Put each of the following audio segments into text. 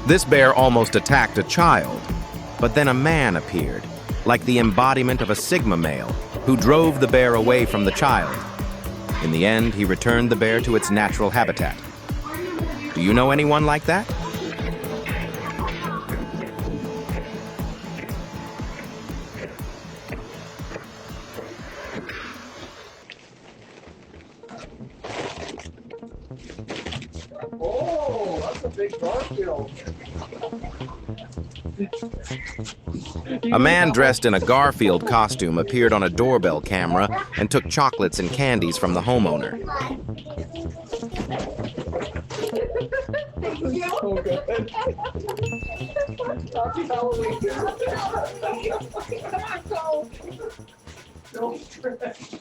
This bear almost attacked a child, but then a man appeared, like the embodiment of a Sigma male, who drove the bear away from the child. In the end, he returned the bear to its natural habitat. Do you know anyone like that? Oh, that's a big Garfield. A man dressed in a Garfield costume appeared on a doorbell camera and took chocolates and candies from the homeowner. So good. Happy Halloween. No stress.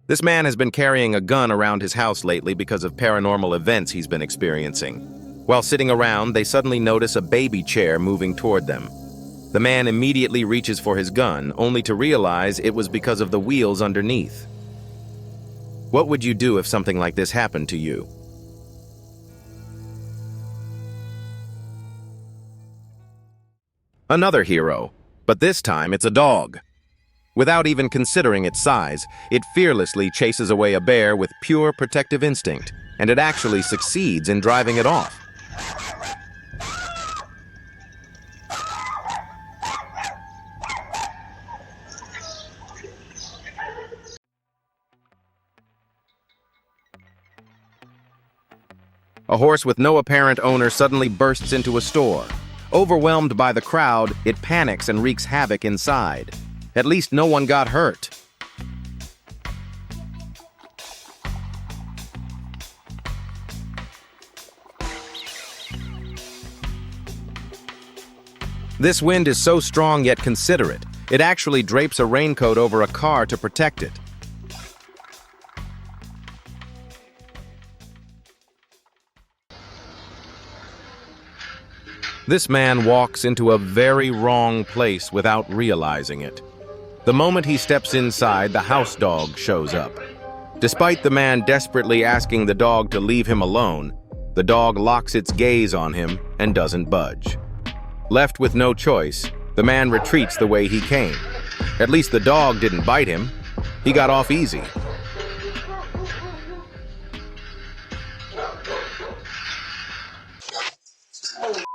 This man has been carrying a gun around his house lately because of paranormal events he's been experiencing. While sitting around, they suddenly notice a baby chair moving toward them. The man immediately reaches for his gun, only to realize it was because of the wheels underneath. What would you do if something like this happened to you? Another hero, but this time it's a dog. Without even considering its size, it fearlessly chases away a bear with pure protective instinct, and it actually succeeds in driving it off. A horse with no apparent owner suddenly bursts into a store. Overwhelmed by the crowd, it panics and wreaks havoc inside. At least no one got hurt. This wind is so strong yet considerate. It actually drapes a raincoat over a car to protect it. This man walks into a very wrong place without realizing it. The moment he steps inside, the house dog shows up. Despite the man desperately asking the dog to leave him alone, the dog locks its gaze on him and doesn't budge. Left with no choice, the man retreats the way he came. At least the dog didn't bite him. He got off easy.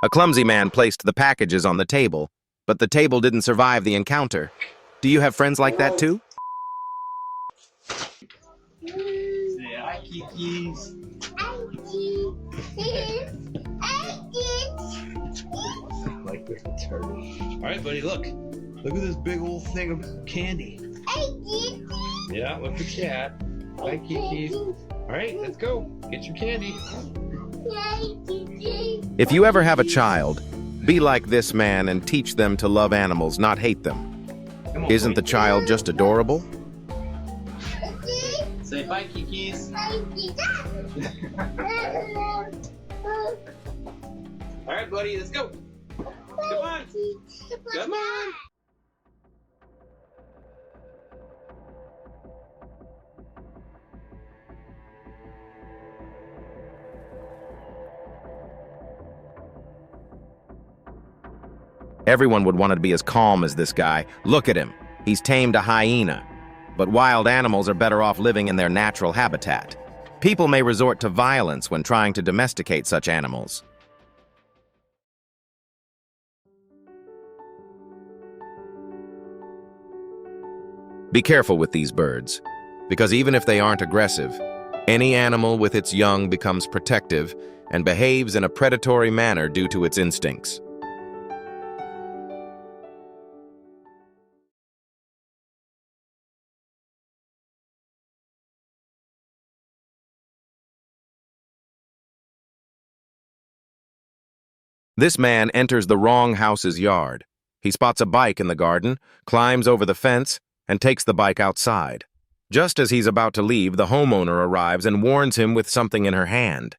A clumsy man placed the packages on the table, but the table didn't survive the encounter. Do you have friends like that too? Say hi, Kiki's. Like this turtle. All right, buddy, look. Look at this big old thing of candy. Yeah, look at cat. Hi, Kiki's. All right, let's go. Get your candy. If you ever have a child, be like this man and teach them to love animals, not hate them. Isn't the child just adorable? Say bye, Kiki's. All right, buddy, let's go. Come on. Come on. Everyone would want to be as calm as this guy. Look at him. He's tamed a hyena. But wild animals are better off living in their natural habitat. People may resort to violence when trying to domesticate such animals. Be careful with these birds, because even if they aren't aggressive, any animal with its young becomes protective and behaves in a predatory manner due to its instincts. This man enters the wrong house's yard. He spots a bike in the garden, climbs over the fence, and takes the bike outside. Just as he's about to leave, the homeowner arrives and warns him with something in her hand.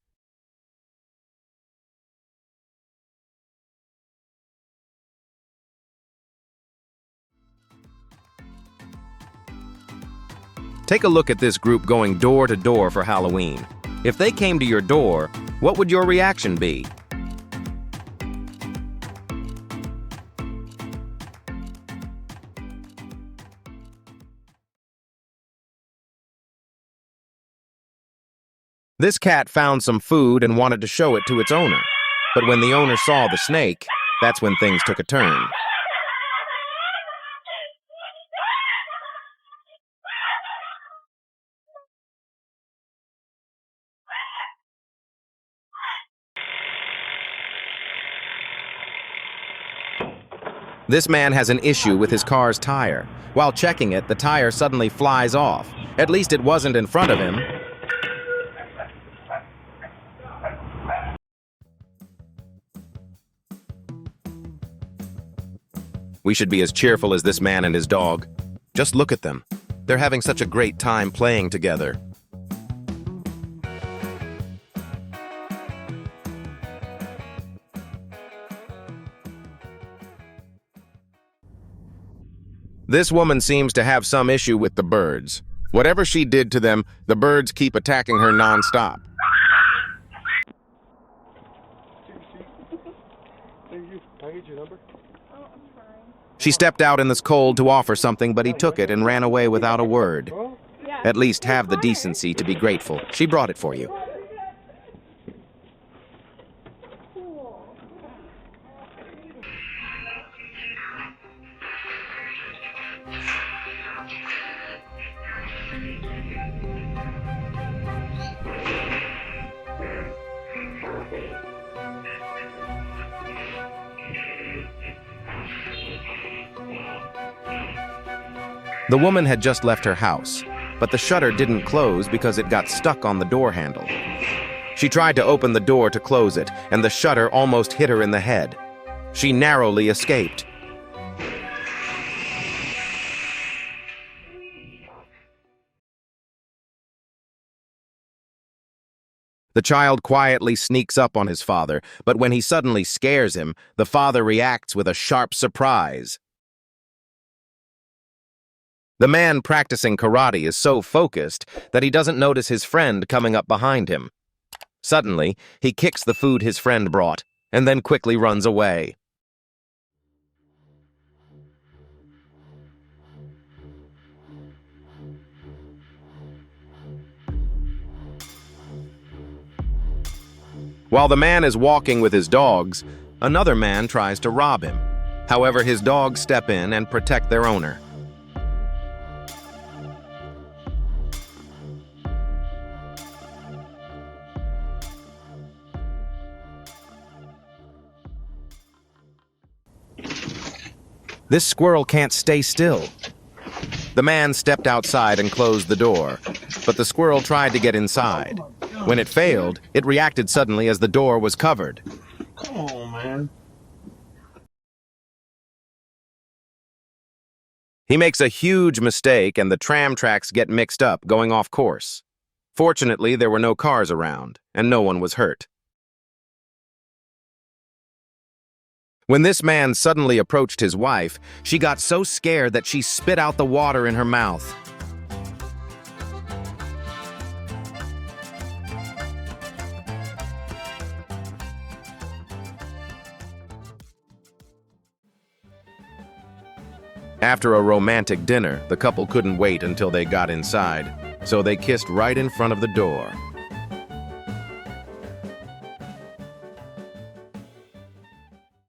Take a look at this group going door to door for Halloween. If they came to your door, what would your reaction be? This cat found some food and wanted to show it to its owner. But when the owner saw the snake, that's when things took a turn. This man has an issue with his car's tire. While checking it, the tire suddenly flies off. At least it wasn't in front of him. We should be as cheerful as this man and his dog. Just look at them. They're having such a great time playing together. This woman seems to have some issue with the birds. Whatever she did to them, the birds keep attacking her non-stop. She stepped out in this cold to offer something, but he took it and ran away without a word. At least have the decency to be grateful. She brought it for you. The woman had just left her house, but the shutter didn't close because it got stuck on the door handle. She tried to open the door to close it, and the shutter almost hit her in the head. She narrowly escaped. The child quietly sneaks up on his father, but when he suddenly scares him, the father reacts with a sharp surprise. The man practicing karate is so focused that he doesn't notice his friend coming up behind him. Suddenly, he kicks the food his friend brought, and then quickly runs away. While the man is walking with his dogs, another man tries to rob him. However, his dogs step in and protect their owner. This squirrel can't stay still. The man stepped outside and closed the door, but the squirrel tried to get inside. When it failed, it reacted suddenly as the door was covered. Come on, man. He makes a huge mistake and the tram tracks get mixed up, going off course. Fortunately, there were no cars around, and no one was hurt. When this man suddenly approached his wife, she got so scared that she spit out the water in her mouth. After a romantic dinner, the couple couldn't wait until they got inside, so they kissed right in front of the door.